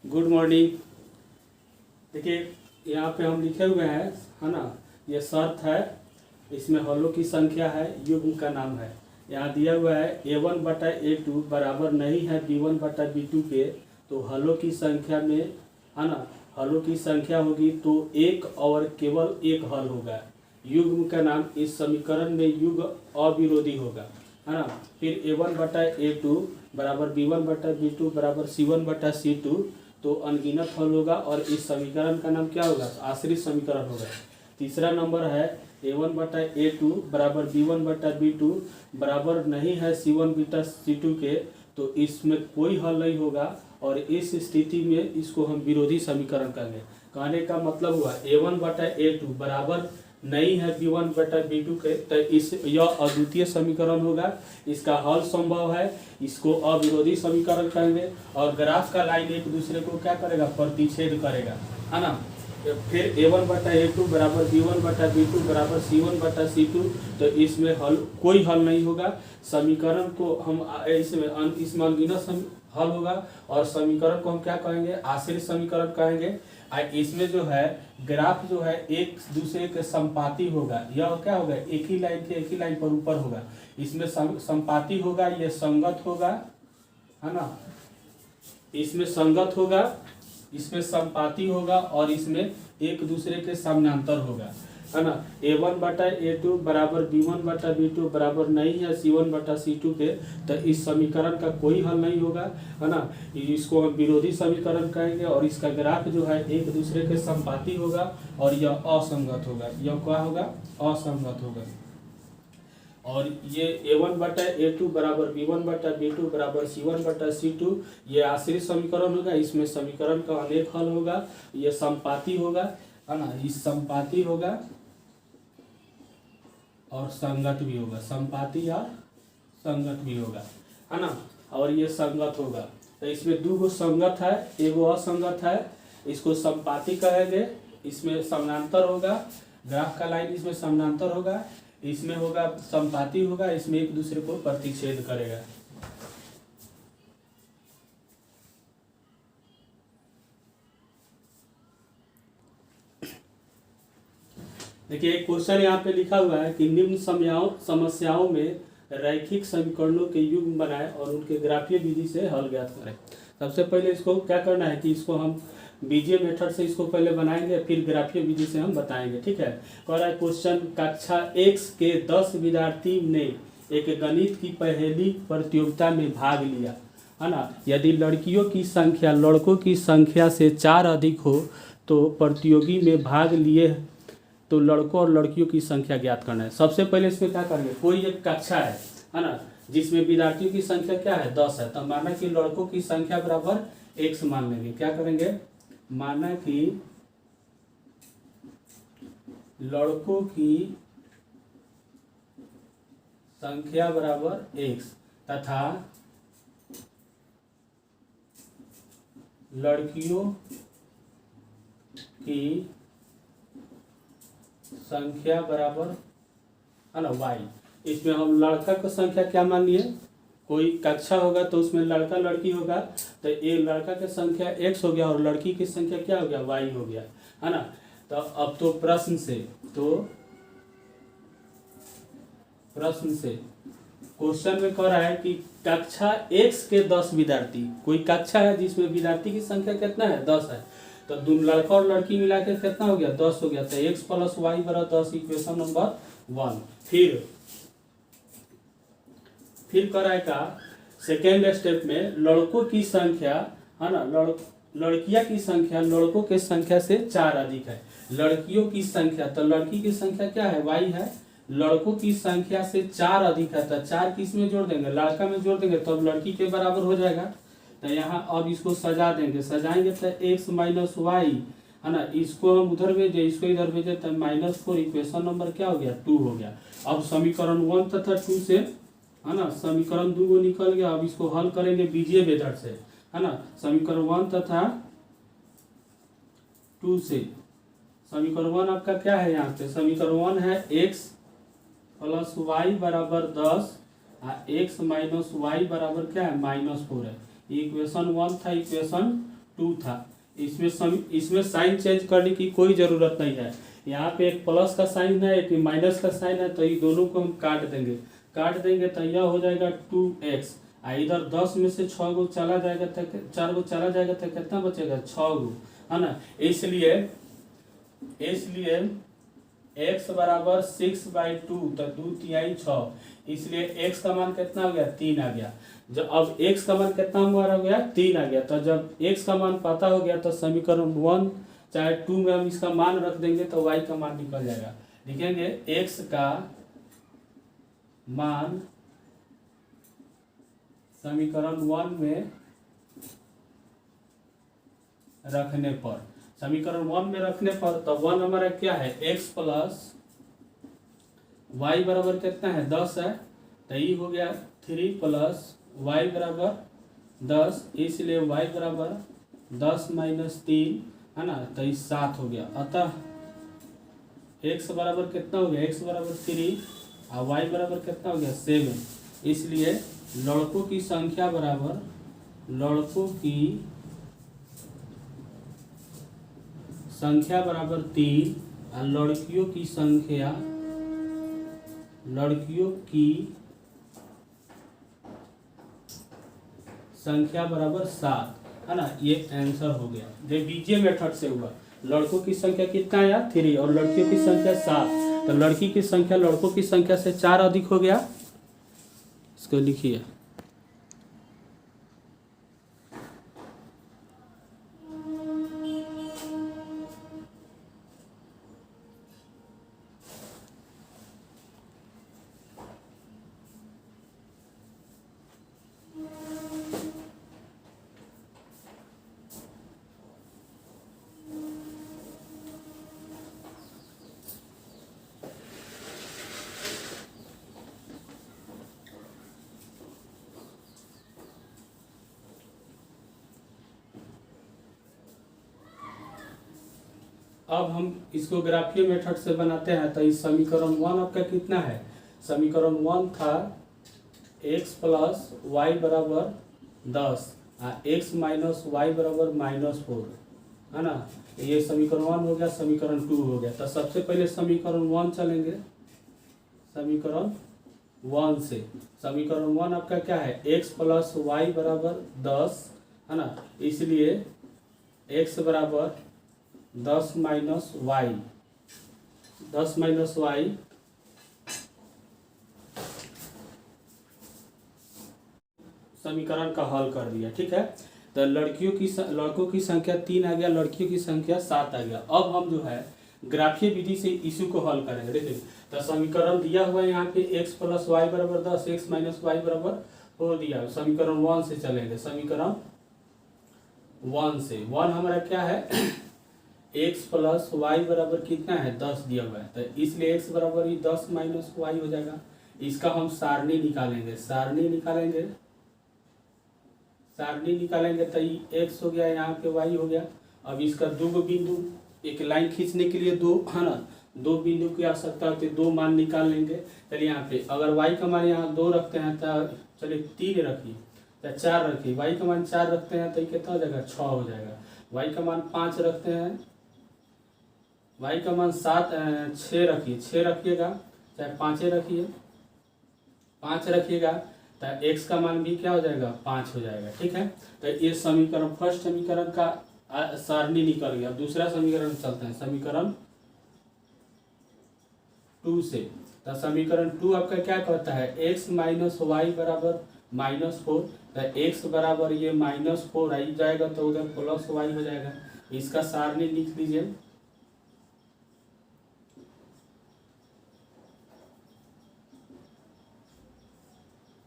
Good morning. देखिए यहाँ पे हम लिखे हुए हैं, है ना। ये शर्त है, इसमें हलों की संख्या है, युग्म का नाम है। यहाँ दिया हुआ है A1/A2 बराबर नहीं है B1/B2 के, तो हलों की संख्या में, है ना, हलों की संख्या होगी तो एक और केवल एक हल होगा। युग्म का नाम इस समीकरण में युग्म अविरोधी होगा, है ना। फिर A1/A2 बराबर B1/B2 बराबर C1/C2, तो अनगिनत हल होगा और इस समीकरण का नाम क्या होगा? आश्रित समीकरण होगा। तीसरा नंबर है A1/A2 बराबर B1/B2 बराबर नहीं है C1/C2 के, तो इसमें कोई हल नहीं होगा और इस स्थिति में इसको हम विरोधी समीकरण कहेंगे। कहने का मतलब हुआ A1/A2 बराबर नहीं है B1/B2 के, तो यह अद्वितीय समीकरण होगा, इसका हल संभव है, इसको अविरोधी समीकरण कहेंगे। और ग्राफ का लाइन एक दूसरे को क्या करेगा? प्रतिच्छेद करेगा, है ना। फिर A1/A2 बराबर B1/B2 बराबर C1/C2, तो इसमें हल कोई हल नहीं होगा। समीकरण को हम इसमें अनगिनत हल होगा और समीकरण को हम क्या कहेंगे? आश्रित समीकरण कहेंगे। इसमें जो है ग्राफ जो है एक दूसरे के संपाती होगा। यह क्या होगा? एक ही लाइन के एक ही लाइन पर ऊपर होगा। इसमें संपाती होगा, यह संगत होगा, है ना। इसमें संगत होगा, इसमें संपाती होगा और इसमें एक दूसरे के समानांतर होगा, है ना। A1/A2 बराबर B1/B2 बराबर नहीं है C1/C2 के, तो इस समीकरण का कोई हल नहीं होगा, है ना। इसको हम विरोधी समीकरण कहेंगे और इसका ग्राफ जो है एक दूसरे के संपाती होगा और यह असंगत होगा। यह क्या होगा? असंगत होगा। और ये A1/A2 बराबर B1/B2 बराबर C1/C2 ये आश्रित समीकरण होगा। इसमें समीकरण का अनेक हल होगा, ये संपाती होगा, है ना। इस संपाती होगा और संगत भी होगा, संपाती और संगत भी होगा, है ना। और ये संगत होगा, तो इसमें दो गो संगत है, एगो असंगत है, इसको संपाती कहेंगे। इसमें समानांतर होगा, ग्राफ का लाइन इसमें समानांतर होगा, इसमें होगा संपाती होगा, इसमें एक दूसरे को प्रतिच्छेद करेगा। देखिए एक क्वेश्चन यहाँ पे लिखा हुआ है कि निम्न समस्याओं में रैखिक समीकरणों के युग्म बनाएं और उनके ग्राफीय विधि से हल ज्ञात करें। सबसे पहले इसको क्या करना है कि इसको हम बीजीय मेथड से इसको पहले बनाएंगे, फिर ग्राफीय विधि से हम बताएंगे, ठीक है। कह रहा है क्वेश्चन, कक्षा X के 10 विद्यार्थी ने एक गणित की पहेली प्रतियोगिता में भाग लिया, है ना। यदि लड़कियों की संख्या लड़कों की संख्या से 4 अधिक हो तो प्रतियोगी में भाग लिए तो लड़कों और लड़कियों की संख्या ज्ञात करना है। सबसे पहले इसमें क्या करेंगे? कोई एक कक्षा है ना, जिसमें विद्यार्थियों की संख्या क्या है? 10 है। तो माना कि लड़कों की संख्या बराबर X मान लेंगे। क्या करेंगे? माना कि लड़कों की संख्या बराबर X तथा लड़कियों की संख्या बराबर, है ना, Y। इसमें हम लड़का की संख्या क्या मान लिए? कोई कक्षा होगा तो उसमें लड़का लड़की होगा, तो ये लड़का की संख्या X हो गया और लड़की की संख्या क्या हो गया? Y हो गया, है ना। तो अब तो प्रश्न से क्वेश्चन में कह रहा है कि कक्षा X के 10 विद्यार्थी, कोई कक्षा है जिसमें विद्यार्थी की संख्या कितना है? 10 है। तो दोनों लड़का और लड़की मिला के कितना हो गया? 10 हो गया। तो X + Y बराबर 10, इक्वेशन नंबर 1। फिर कराएगा सेकेंड स्टेप में लड़कों की संख्या, है ना, लड़कियां की संख्या लड़कों के संख्या से 4 अधिक है। लड़कियों की संख्या, तो लड़की की संख्या क्या है? Y है। लड़कों की संख्या से 4 अधिक है, तो 4 किस में जोड़ देंगे? लड़का में जोड़ देंगे, तो अब लड़की के बराबर हो जाएगा। तो यहाँ अब इसको सजा देंगे, सजाएंगे तो X - Y, है ना। इसको हम उधर भेजे, इसको इधर भेजे, तो -4, इक्वेशन नंबर क्या हो गया? 2 हो गया। अब समीकरण 1 तथा 2 से, है ना, समीकरण 2 निकल गया। अब इसको हल करेंगे बीजीय मेथड से, है ना। समीकरण 1 तथा 2 से, समीकरण 1 आपका क्या है? यहाँ पे समीकरण 1 है X + Y बराबर 10 X - Y बराबर क्या है? -4 है। इक्वेशन 1 था, इक्वेशन 2 था। इसमें साइन चेंज करने की कोई ज़रूरत नहीं है। यहाँ पे एक प्लस का साइन है, एक माइनस का साइन है, तो ये दोनों को हम काट देंगे तो यह हो जाएगा 2x। इधर 10 में से 6 गो चला जाएगा तो 4 गो चला जाएगा तो कितना बचेगा, 6 गो, है ना। इसलिए x बराबर 6/2 तो 2×3 6, इसलिए x का मान कितना हो गया, 3 आ गया। जब अब x का मान कितना हो गया, 3 आ गया। तो जब x का मान पता हो गया तो समीकरण 1 चाहे 2 में हम इसका मान रख देंगे तो y का मान निकल जाएगा। लिखेंगे x का मान समीकरण 1 में रखने पर, तो 1 हमारा क्या है, x प्लस वाई बराबर कितना है, 10 है। तो ये हो गया 3 प्लस वाई बराबर 10, इसलिए y बराबर 10 - 3, है ना, तो ये 7 हो गया। अतः x बराबर कितना हो गया, x बराबर 3 और y बराबर कितना हो गया, 7। इसलिए लड़कों की संख्या बराबर 3 और लड़कियों की संख्या बराबर 7, है ना। ये आंसर हो गया जो बीजीय मेथड से हुआ। लड़कों की संख्या कितना आया, 3 और लड़कियों की संख्या 7, तो लड़की की संख्या लड़कों की संख्या से 4 अधिक हो गया। इसको लिखिए। अब हम इसको ग्राफीय मेथड से बनाते हैं। तो इस समीकरण 1 आपका कितना है, समीकरण 1 था x प्लस वाई बराबर 10 x माइनस वाई बराबर -4, है ना। ये समीकरण 1 हो गया, समीकरण 2 हो गया। तो सबसे पहले समीकरण 1 चलेंगे, समीकरण 1 से। समीकरण 1 आपका क्या है, x प्लस वाई बराबर 10, है ना, इसलिए x बराबर 10 माइनस वाई, समीकरण का हल कर दिया, ठीक है। तो लड़कों की संख्या 3 आ गया, लड़कियों की संख्या 7 आ गया। अब हम जो है ग्राफीय विधि से इशू को हल करेंगे। देखिए, तो समीकरण दिया हुआ है यहाँ पे x प्लस वाई बराबर 10, x माइनस वाई बराबर 4 दिया। समीकरण 1 से चलेंगे, समीकरण 1 से। 1 हमारा क्या है, x प्लस वाई बराबर कितना है, 10 दिया हुआ है। तो इसलिए x बराबर ही 10 माइनस वाई हो जाएगा। इसका हम सारणी निकालेंगे तो ये x हो गया, यहाँ पे y हो गया। अब इसका दो बिंदु, एक लाइन खींचने के लिए 2, है ना, 2 बिंदु की आवश्यकता होती है, 2 मान निकाल लेंगे। चलिए यहाँ पे अगर y का मान यहाँ 2 रखते हैं तो चलिए 3 रखिए, तो 4 रखिए। y का मान 4 रखते हैं तो ये कितना हो जाएगा, 6 हो जाएगा। y का मान 5 रखते हैं, y का मान 6 रखिए, 6 रखिएगा, चाहे 5 रखिए, 5 रखिएगा, तो x का मान भी क्या हो जाएगा, 5 हो जाएगा, ठीक है। तो ये समीकरण, फर्स्ट समीकरण का सारणी निकल गया। दूसरा समीकरण चलते हैं, समीकरण 2 से। तो समीकरण 2 आपका क्या कहता है, x माइनस वाई बराबर -4, तो x बराबर ये -4 आ जाएगा तो उधर प्लस वाई हो जाएगा। इसका सारणी लिख लीजिए,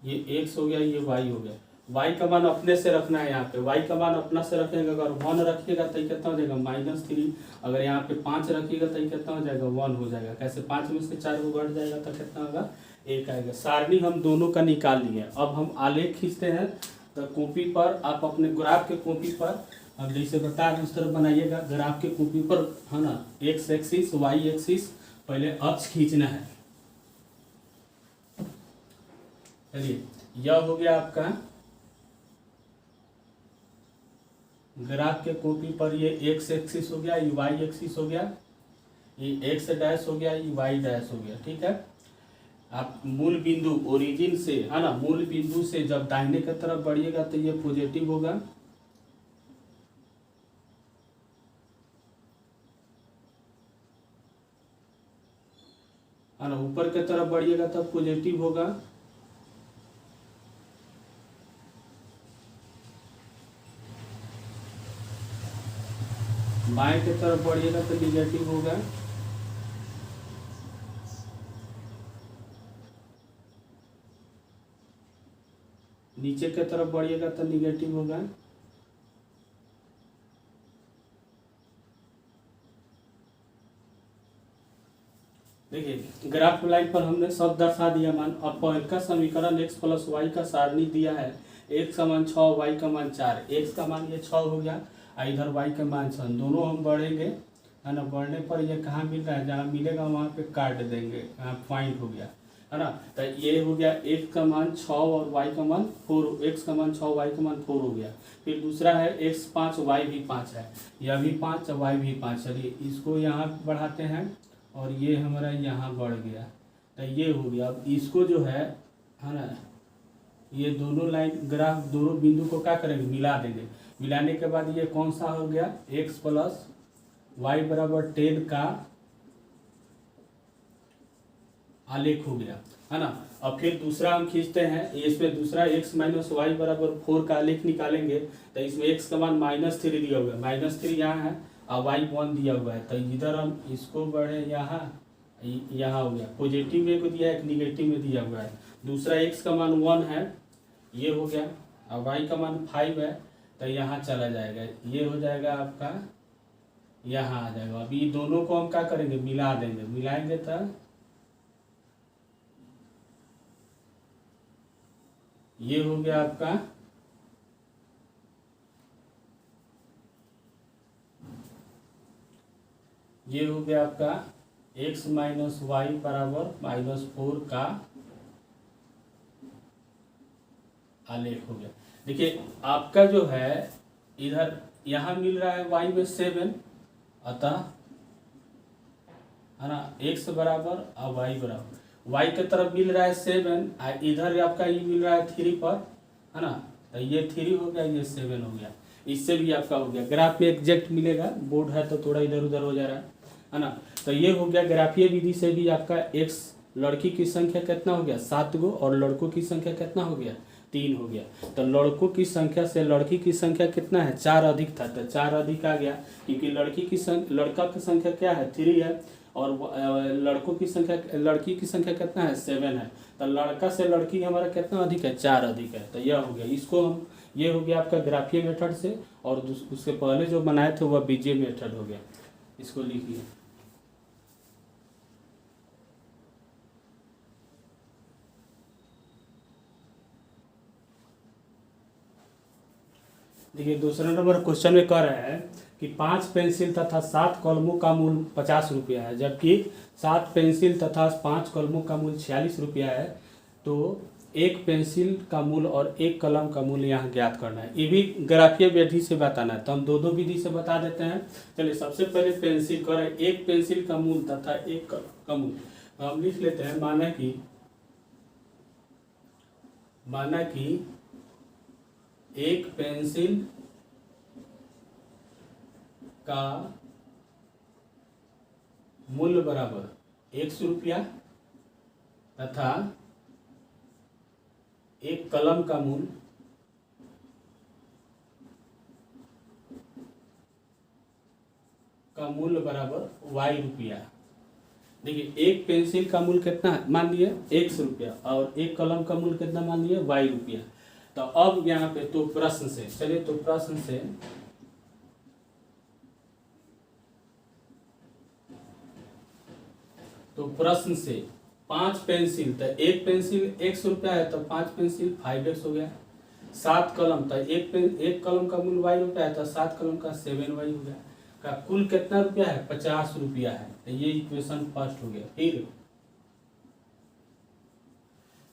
ये x हो गया, ये y हो गया। y का मान अपने से रखना है, यहाँ पे y का मान अपना से रखेंगे। अगर 1 रखिएगा तो ये कितना हो जाएगा, -3। अगर यहाँ पे 5 रखिएगा तो ये कितना हो जाएगा, 1 हो जाएगा। कैसे, 5 में से 4 को घट जाएगा तो कितना होगा, 1 आएगा। सारणी हम दोनों का निकाल लिए। अब हम आलेख खींचते हैं। तो कॉपी पर आप अपने ग्राफ के कॉपी पर, अब जैसे बता रहे उस तरह बनाइएगा। ग्राफ के कॉपी पर, है ना, x एक्सिस y एक्सिस पहले अक्ष खींचना है। चलिए, यह हो गया आपका ग्राफ के कॉपी पर ये एक्स एक्सिस हो गया, ये वाई एक्सिस हो गया, ये एक्स डैश हो गया, ये वाई डैश हो गया। ठीक है, आप मूल बिंदु ओरिजिन से, है ना, मूल बिंदु से जब दाहिने की तरफ बढ़िएगा तो ये पॉजिटिव होगा, है ना, ऊपर की तरफ बढ़िएगा तब पॉजिटिव होगा, बाएं की तरफ बढ़िएगा तो निगेटिव होगा, नीचे की तरफ बढ़िएगा तो निगेटिव होगा। देखिए ग्राफ लाइन पर हमने सब दर्शा दिया मान। अब पॉइंट का समीकरण x प्लस वाई का सारणी दिया है, x का मान 6, y का मान 4, x का मान ये 6 हो गया, इधर y का मान 6, दोनों हम बढ़ेंगे, है ना, बढ़ने पर ये कहाँ मिल रहा है, जहाँ मिलेगा वहाँ पे काट देंगे, यहाँ पॉइंट हो गया, है ना। तो ये हो गया x का मान 6 और y का मान 4, x का मान 6 y का मान 4 हो गया। फिर दूसरा है x 5 y भी 5 है, यह भी 5 y भी 5। चलिए इसको यहाँ बढ़ाते हैं और ये हमारा यहाँ बढ़ गया, तो ये हो गया। अब इसको जो है ना, ये दोनों लाइन ग्राफ दोनों बिंदु को क्या करेंगे, मिला देंगे। मिलाने के बाद ये कौन सा हो गया, x प्लस वाई बराबर 10 का आलेख हो गया, है ना। अब फिर दूसरा हम खींचते हैं, इसमें दूसरा x माइनस वाई बराबर 4 का आलेख निकालेंगे। तो इसमें x का मान -3 दिया हुआ है, -3 यहाँ है और y 1 दिया हुआ है। तो इधर हम इसको बढ़े यहाँ, यहाँ हो गया, पॉजिटिव में को दिया है, एक निगेटिव में दिया हुआ है। दूसरा x का मान 1 है, ये हो गया, और y का मान 5 है, तो यहाँ चला जाएगा, ये हो जाएगा आपका, यहाँ आ जाएगा। अब ये दोनों को हम क्या करेंगे, मिला देंगे, मिलाएंगे तो ये हो गया आपका, ये हो गया आपका x माइनस वाई बराबर -4 का आलेख हो गया। देखिए आपका जो है इधर यहाँ मिल रहा है y में 7, अतः है ना x बराबर और y बराबर, y के तरफ मिल रहा है 7, इधर आपका ये मिल रहा है 3 पर, है ना। तो ये 3 हो गया, ये 7 हो गया, इससे भी आपका हो गया। ग्राफ में एग्जैक्ट मिलेगा, बोर्ड है तो थोड़ा इधर उधर हो जा रहा है ना। तो ये हो गया, ग्राफीय विधि से भी आपका x लड़की की संख्या कितना हो गया, 7 गो, और लड़कों की संख्या कितना हो गया, 3 हो गया। तो लड़कों की संख्या से लड़की की संख्या कितना है, 4 अधिक था, तो 4 अधिक आ गया, क्योंकि लड़का की संख्या क्या है, 3 है, और लड़कों की संख्या, लड़की की संख्या कितना है, 7 है। तो लड़का से लड़की हमारा कितना अधिक है, 4 अधिक है। तो यह हो गया, इसको हम, ये हो गया आपका ग्राफीय मेथड से, और उसके पहले जो बनाए थे वह बीजीय मेथड हो गया। इसको लिखिए, देखिए दूसरा नंबर क्वेश्चन में कह रहा है कि 5 पेंसिल तथा 7 कलमों का मूल्य 50 रुपया है, जबकि 7 पेंसिल तथा 5 कलमों का मूल्य 46 रुपया है। तो एक पेंसिल का मूल्य और एक कलम का मूल्य यहाँ ज्ञात करना है। ये भी ग्राफीय विधि से बताना है, तो हम दो विधि से बता देते हैं। चलिए सबसे पहले पेंसिल कर, एक पेंसिल का मूल्य तथा एक कलम का मूल्य हम लिख लेते हैं। माना कि एक पेंसिल का मूल्य बराबर 100 रुपया तथा एक कलम का मूल्य बराबर y रुपया। देखिए एक पेंसिल का मूल्य कितना है, मान लिए 100 रुपया, और एक कलम का मूल्य कितना मान लिए y रुपया। तो अब यहाँ पे तो प्रश्न से, चलिए तो प्रश्न से से 5 पेंसिल, तो एक पेंसिल 100 रुपया है, तो 5 पेंसिल 5x हो गया। 7 कलम, तो एक कलम का मूल्य y रुपया है, तो 7 कलम का 7y हो गया। का कुल कितना रुपया है, 50 रुपया है। तो ये इक्वेशन फर्स्ट हो गया।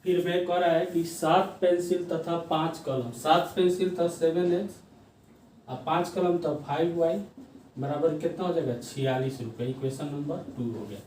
फिर मैं कह रहा है कि 7 पेंसिल तथा 5 कलम, 7 पेंसिल था 7x अब 5 कलम तो 5y बराबर कितना हो जाएगा 46 रुपये। इक्वेशन नंबर 2 हो गया।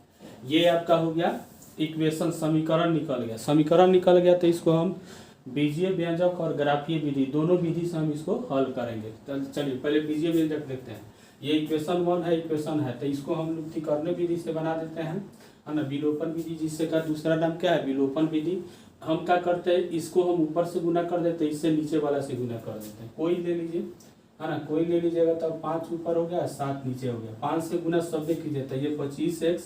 ये आपका हो गया इक्वेशन, समीकरण निकल गया। समीकरण निकल गया तो इसको हम बीजीय व्यंजक और ग्राफीय विधि दोनों विधि से हम इसको हल करेंगे। तो चलिए पहले बीजीय व्यंजक देखते हैं। ये इक्वेशन 1 है, इक्वेशन है, तो इसको हम लुप्तीकरण विधि से बना देते हैं, है ना, विलोपन विधि, जिससे का दूसरा नाम क्या है विलोपन विधि। हम क्या करते हैं, इसको हम ऊपर से गुना कर देते हैं, इससे नीचे वाला से गुना कर देते हैं। कोई ले लीजिए, है ना, कोई ले लीजिएगा तो 5 ऊपर हो गया 7 नीचे हो गया। 5 से गुना सब कीजिए तो ये 25x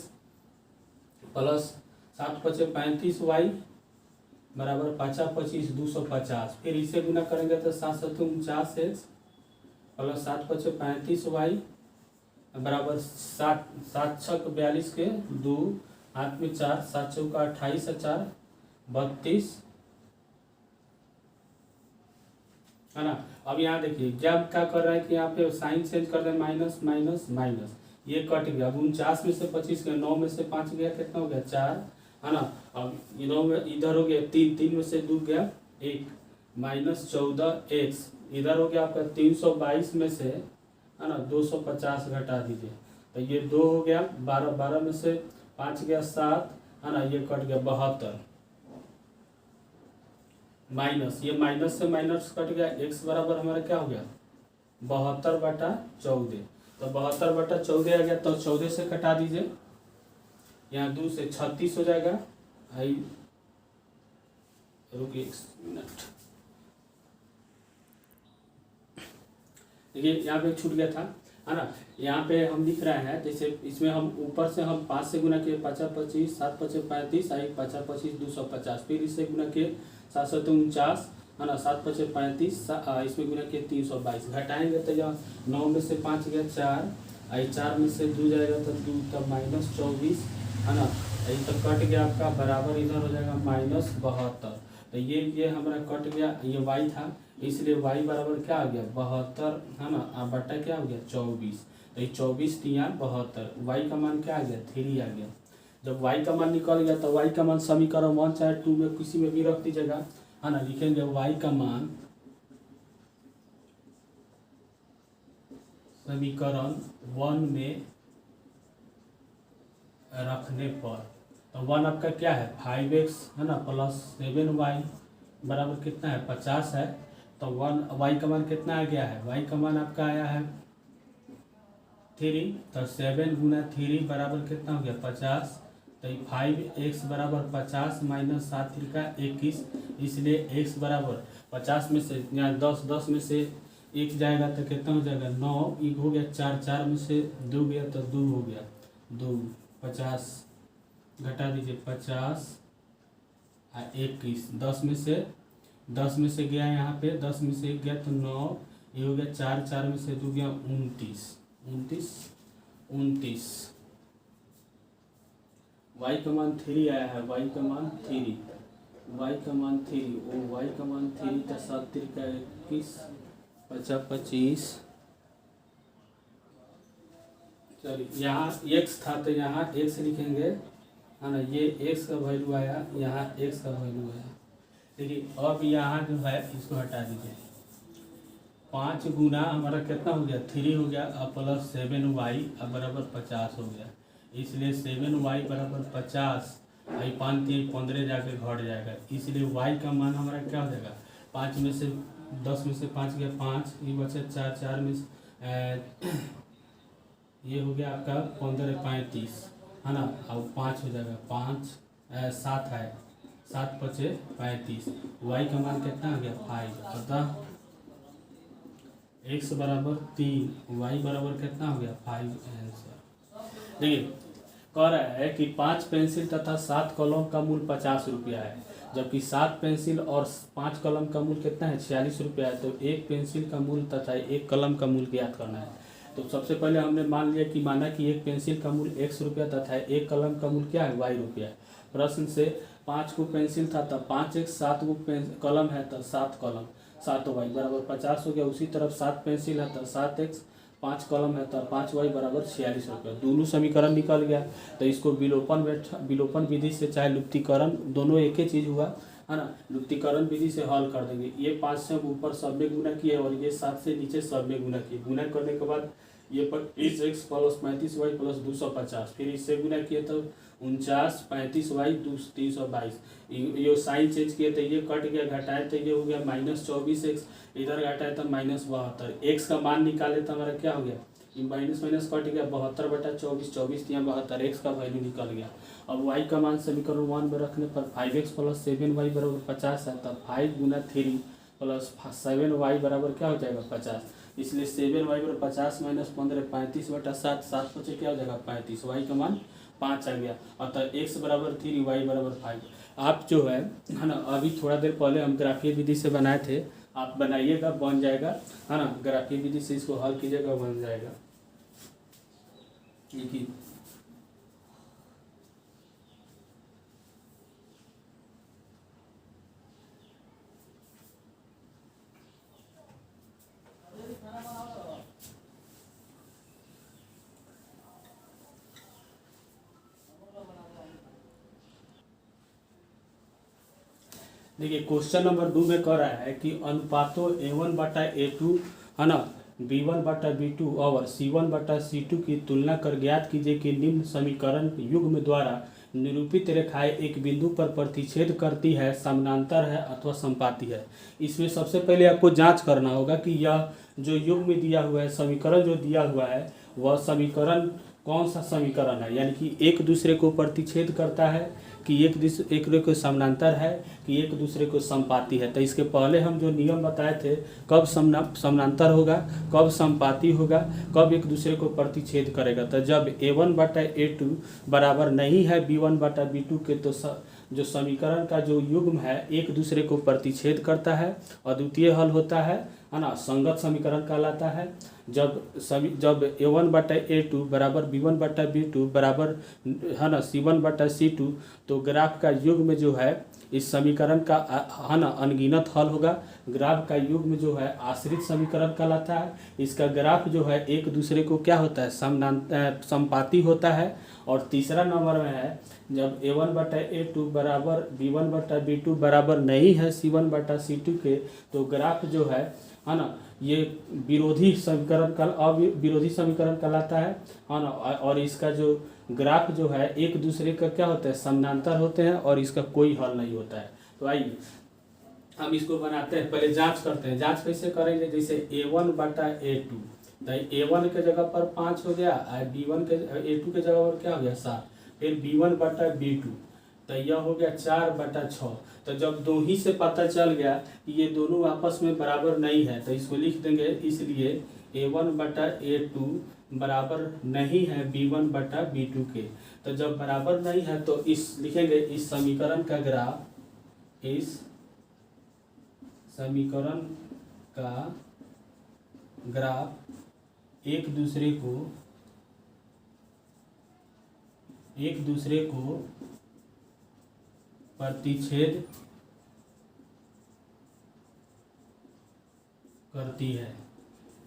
प्लस 7 पचे 35y बराबर 5 25 250। फिर इसे गुना करेंगे तो 7 7 49x प्लस 7 पचे 35y बराबर 7 7 छक 42 के 2 हाथ में 4 7 चौका 28 4 32, है ना। अब यहाँ देखिए जब क्या कर रहा है कि यहाँ पे साइन चेंज कर दें, माइनस माइनस माइनस, ये कट गया। अब 49 में से 25 गया, 9 में से 5 गया, कितना हो गया 4, है ना। अब 9 में इधर हो गया 3, 3 में से 2 गया 1, माइनस 14x इधर हो गया आपका 322 में से, है ना, 250 घटा दीजिए तो ये 2 हो गया। 12 12 में से 5 गया 7, है ना, ये कट गया 72, माइनस, ये माइनस से माइनस कट गया। x बराबर हमारा क्या हो गया 72/14। तो 72/14 आ गया, तो 14 से कटा दीजिए, यहाँ 2 से 36 हो जाएगा। आई रुकिए 1 मिनट, देखिए यहाँ पे छूट गया था, है ना। यहाँ पे हम लिख रहे हैं, जैसे इसमें हम ऊपर से हम 5 से गुना किए 5 25 7 पचे 35 आई 5 25 250, फिर इससे गुना किए 7 7 49, है ना, 7 पचे 35, इसमें गुना किए 322। घटाएंगे तो यहाँ 9 में से 5 गया 4, आई 4 में से 2 जाएगा तो 2 तब -24, है ना, ये तो कट गया आपका बराबर इधर हो जाएगा -72। तो ये हमारा कट गया, ये y था, इसलिए y बराबर क्या आ गया 72, है ना, बटा क्या हो गया 24। तो ये 24 दिया 72, y का मान क्या आ गया 3 आ गया। जब y का मान निकल गया तो y का मान समीकरण 1 चाहे 2 में किसी में भी रख दीजिएगा, है ना। लिखेंगे y का मान समीकरण 1 में रखने पर, तो 1 आपका क्या है 5x, है ना, प्लस 7y बराबर कितना है 50 है। तो 1 y का मान कितना आ गया है, y का मान आपका आया है 3, तो 7 गुना 3 बराबर कितना हो गया 50। तो 5x बराबर 50 माइनस 7 त्रिका 21, इसलिए x बराबर 50 में से यहाँ 10 में से 1 जाएगा तो कितना हो जाएगा 9, 1 हो गया 4, 4 में से 2 गया तो 2 हो गया 2, 50 घटा दीजिए 50 और 21, 10 में से गया यहाँ पे 10 में से 1 गया तो 9, ये हो गया 4, 4 में से 2 गया 29। y का मान 3 आया है, y का मान 3, y का मान 3, ओ y का मान 3 तो 7 त्रिका 21 50 25। चलिए यहाँ x था तो यहाँ x लिखेंगे, है ना, ये x का वैल्यू आया, यहाँ x का वैल्यू आया। देखिए अब यहाँ जो है इसको हटा दीजिए, 5 गुना हमारा कितना हो गया 3 हो गया, अब प्लस 7y अब बराबर 50 हो गया, इसलिए 7y बराबर 50, आई 5 3 15 जाके घट जाएगा, इसलिए y का मान हमारा क्या हो जाएगा 5 में से 10 में से 5 गया 5, ये बचा 4, 4 में ये हो गया आपका 15 35, है ना। अब 5 हो जाएगा 5 7 है, 7 पचे 35, y का मान कितना आ गया 5, अतः x बराबर 3, y बराबर कितना हो गया 5 आंसर। देखिए कह रहा है कि 5 पेंसिल तथा 7 कलम का मूल्य 50 रुपया है, जबकि 7 पेंसिल और 5 कलम का मूल्य कितना है 46 रुपया है। तो एक पेंसिल का मूल्य तथा एक कलम का मूल्य ज्ञात करना है। तो सबसे पहले हमने मान लिया कि माना कि एक पेंसिल का मूल्य x रुपया तथा एक कलम का मूल्य क्या है y रुपया। प्रश्न से 5 को पेंसिल था तब 5x, 7 को कलम है तब 7 कलम 7y बराबर 50 हो गया। उसी तरफ 7 पेंसिल है तब 7x, 5 कलम है तब 5y बराबर 46 रुपया। दोनों समीकरण निकल गया। तो इसको विलोपन विधि से चाहे लुप्तीकरण दोनों एक ही चीज़ हुआ, है ना, लुप्तीकरण विधि से हल कर देंगे। ये 5 से हम ऊपर सब में गुना किए और ये 7 से नीचे सब में गुना किए। गुना करने के बाद ये 25x प्लस 35y प्लस 250, फिर इससे गुना किए तो 49 35y 322। ये साइन चेंज किए तो ये कट गया, घटाए तो ये हो गया -24x, इधर घटाए तो -72। x का मान निकाले तो हमारा क्या हो गया, माइनस माइनस कट गया 72/24, 24 या 72, x का वैल्यू निकल गया। अब y का मान समीकरण 1 में रखने पर 5x प्लस 7y बराबर 50 है, तब 5 गुना 3 प्लस 7y बराबर क्या हो जाएगा 50। इसलिए 7y बराबर 50 माइनस 15 35/7, 7 बचे क्या हो जाएगा 35, y का मान 5 आ गया। अतः x बराबर 3 y बराबर 5। आप जो है ना, अभी थोड़ा देर पहले हम ग्राफीय विधि से बनाए थे, आप बनाइएगा बन जाएगा, है ना, ग्राफीय विधि से इसको हल कीजिएगा बन जाएगा। देखिए देखिए क्वेश्चन नंबर 2 में कह रहा है कि अनुपातों A1/A2 है ना, B1/B2 और C1/C2 की तुलना कर ज्ञात कीजिए कि निम्न समीकरण युग्म द्वारा निरूपित रेखाएं एक बिंदु पर प्रतिच्छेद करती है, समानांतर है अथवा संपाती है। इसमें सबसे पहले आपको जांच करना होगा कि यह जो युग्म दिया हुआ है, समीकरण जो दिया हुआ है, वह समीकरण कौन सा समीकरण है, यानी कि एक दूसरे को प्रतिच्छेद करता है, कि एक दूसरे को समानांतर है, कि एक दूसरे को संपाती है। तो इसके पहले हम जो नियम बताए थे, कब समानांतर होगा, कब संपाती होगा, कब एक दूसरे को प्रतिच्छेद करेगा। तो जब A1/A2 बराबर नहीं है B1/B2 के, तो जो समीकरण का जो युग्म है एक दूसरे को प्रतिच्छेद करता है, अद्वितीय हल होता है ना, संगत समीकरण कहलाता है। जब A1/A2 बराबर B1/B2 बराबर है ना C1/C2, तो ग्राफ का युग्म जो है इस समीकरण का है ना अनगिनत हल होगा। ग्राफ का युग्म जो है आश्रित समीकरण कहलाता है। इसका ग्राफ जो है एक दूसरे को क्या होता है, संपाती होता है। और तीसरा नंबर में है जब A1/A2 बराबर B1/B2 बराबर नहीं है C1/C2 के, तो ग्राफ जो है ना, ये विरोधी समीकरण का अविरोधी समीकरण कहलाता है ना। और इसका जो ग्राफ जो है एक दूसरे का क्या होता है, समानांतर होते हैं और इसका कोई हल नहीं होता है। तो आइए हम इसको बनाते हैं, पहले जांच करते हैं। जांच कैसे करेंगे, जैसे A1/A2, तो A1 के जगह पर 5 हो गया, B1 के A2 के जगह पर क्या हो गया 7, फिर B1/B2, तो यह हो गया 4/6। तो जब दो ही से पता चल गया कि ये दोनों आपस में बराबर नहीं है, तो इसको लिख देंगे। इसलिए A1/A2 बराबर नहीं है B1/B2 के। तो जब बराबर नहीं है तो इस लिखेंगे इस समीकरण का ग्राफ, इस समीकरण का ग्राफ एक दूसरे को प्रतिच्छेद करती है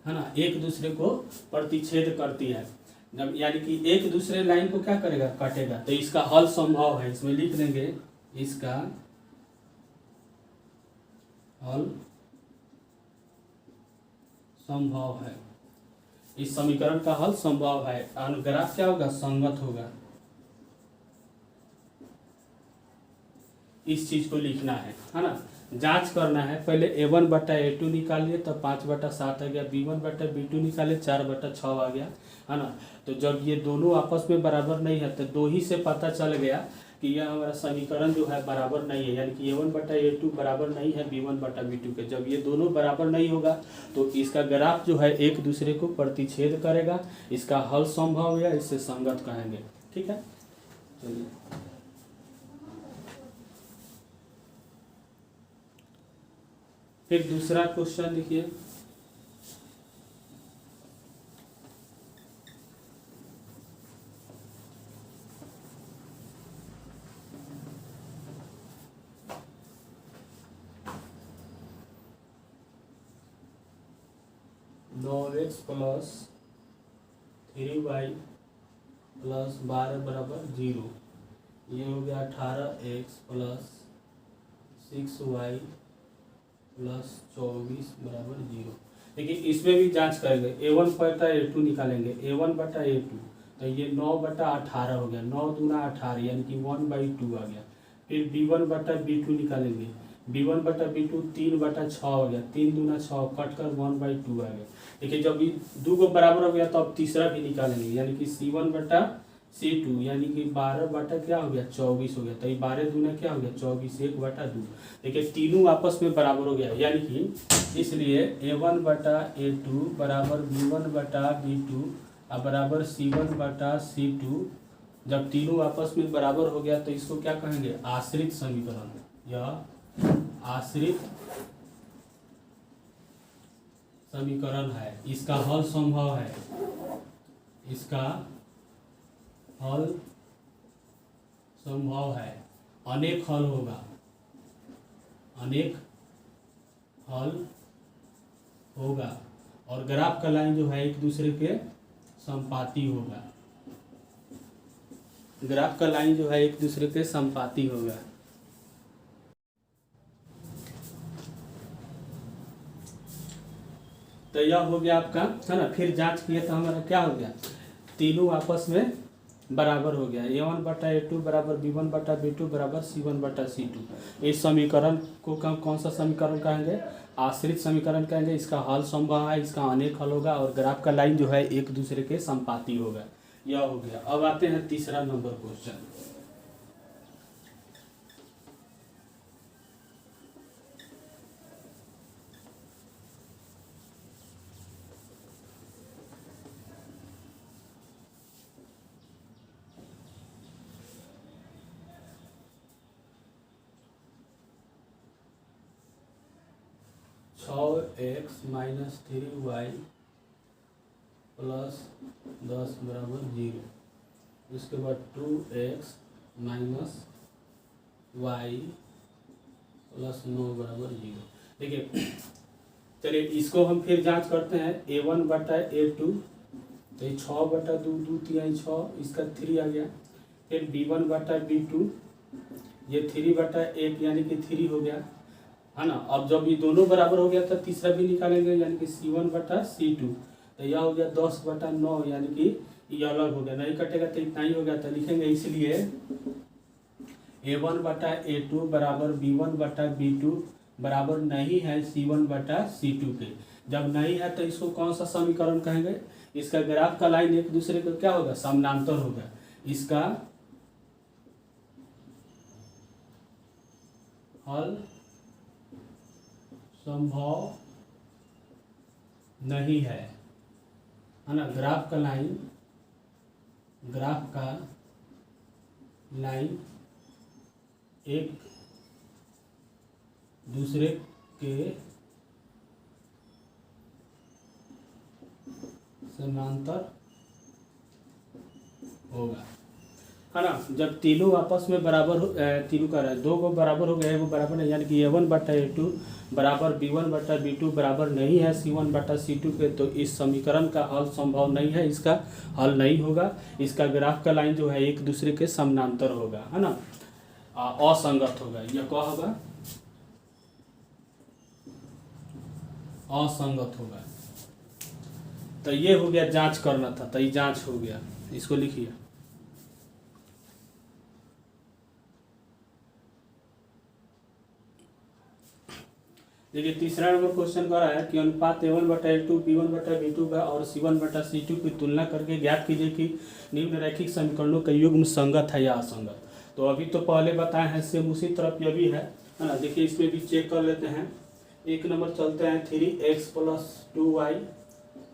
ना, एक दूसरे को प्रतिच्छेद करती है। जब यानी कि एक दूसरे लाइन को क्या करेगा, काटेगा। तो इसका हल संभव है, इसमें लिख देंगे इसका हल संभव है। इस समीकरण का हल संभव है। ग्राफ क्या होगा, संगत होगा। इस चीज को लिखना है ना। जांच करना है, पहले A1/A2 निकालिए तो 5/7 आ गया, B1/B2 निकाले 4/6 आ गया, है ना। तो जब ये दोनों आपस में बराबर नहीं है, तो दो ही से पता चल गया कि यह हमारा समीकरण जो है बराबर नहीं है, यानी कि A1/A2 बराबर नहीं है B1/B2 के। जब ये दोनों बराबर नहीं होगा तो इसका ग्राफ जो है एक दूसरे को प्रतिच्छेद करेगा। इसका हल संभव है, इससे संगत कहेंगे। ठीक है, चलिए फिर दूसरा क्वेश्चन लिखिए। x प्लस 3y प्लस 12 बराबर 0। ये हो गया 18x प्लस 6y प्लस 24 बराबर 0। देखिए इसमें भी जांच करेंगे, A1 बटा A2 निकालेंगे, A1 बटा A2 तो ये 9 बटा 18 हो गया, 9 दूना 18 यानी कि 1/2 आ गया। फिर B1 बटा B2 निकालेंगे, B1 बटा B2 3 बटा 6 हो गया, 3 दूना 6 कट कर 1/2 आ गया। देखिए जब ये दो को बराबर हो गया तो अब तीसरा भी निकालेंगे, यानी कि C1 बटा C2 यानी कि 12 बटा क्या हो गया 24 हो गया। तो ये 12 दूना क्या हो गया 24, 1/2। देखिए तीनों आपस में बराबर हो गया, यानी कि इसलिए A1 बटा A2 बराबर B1 बटा B2 और बराबर C1 बटा C2। जब तीनों आपस में बराबर हो गया तो इसको क्या कहेंगे, आश्रित समीकरण। यह आश्रित समीकरण है, इसका हल संभव है, इसका हल संभव है, अनेक हल होगा, अनेक हल होगा और ग्राफ का लाइन जो है एक दूसरे के संपाती होगा, ग्राफ का लाइन जो है एक दूसरे के संपाती होगा। तो यह हो गया आपका, है ना। फिर जांच किए तो हमारा क्या हो गया, तीनों आपस में बराबर हो गया। A1 बटा A2 बराबर B1 बटा B2 बराबर C1 बटा C2। इस समीकरण को कौन सा समीकरण कहेंगे, आश्रित समीकरण कहेंगे। इसका हल संभव है, इसका अनेक हल होगा और ग्राफ का लाइन जो है एक दूसरे के संपाती होगा। यह हो गया। अब आते हैं तीसरा number question. x minus 3y plus 10 बराबर 0। उसके बाद 2x माइनस y प्लस 9 बराबर 0। देखिए चलिए इसको हम फिर जांच करते हैं। A1 बटा A2 तो ये 6 बटा 2 2 3 6, इसका 3 आ गया। फिर B1 बटा B2 ये 3 बटा 1 यानी कि 3 हो गया, है ना। अब जब ये दोनों बराबर हो गया तो तीसरा भी निकालेंगे, यानी कि C1 बटा C2 तो यह हो गया 10 बटा 9 यानी कि ये अलग हो गया, नहीं कटेगा तो इतना ही हो गया। तो लिखेंगे इसलिए A1 बटा A2 बराबर B1 बटा B2 बराबर नहीं है C1 बटा C2 के। जब नहीं है तो इसको कौन सा समीकरण कहेंगे, इसका ग्राफ का लाइन एक दूसरे को क्या होगा, समानांतर होगा। इसका हल संभव नहीं है ना। ग्राफ का लाइन एक दूसरे के समानांतर होगा, है ना। जब तीनों आपस में बराबर हो, तीनों का दो को बराबर हो गया, वो बराबर नहीं, यानी कि A1 बटा A2 बराबर B1 बटा B2 बराबर नहीं है C1 बटा C2 के। तो इस समीकरण का हल संभव नहीं है, इसका हल नहीं होगा। इसका ग्राफ का लाइन जो है एक दूसरे के समानांतर होगा, है ना, असंगत होगा। यह क्या होगा, असंगत होगा। तो ये हो गया, जांच करना था तो ये जांच हो गया। इसको लिखिए। देखिए तीसरा नंबर क्वेश्चन कर रहा है कि अनुपात A1 बटा A2 B1 बटा B2 का और C1 बटा C2 की तुलना करके ज्ञात कीजिए कि निम्नलिखित समीकरणों का युग्म संगत है या असंगत। तो अभी तो पहले बताए हैं, सेम उसी तरफ यह भी है ना। देखिए इसमें भी चेक कर लेते हैं। एक नंबर चलते हैं 3x प्लस 2y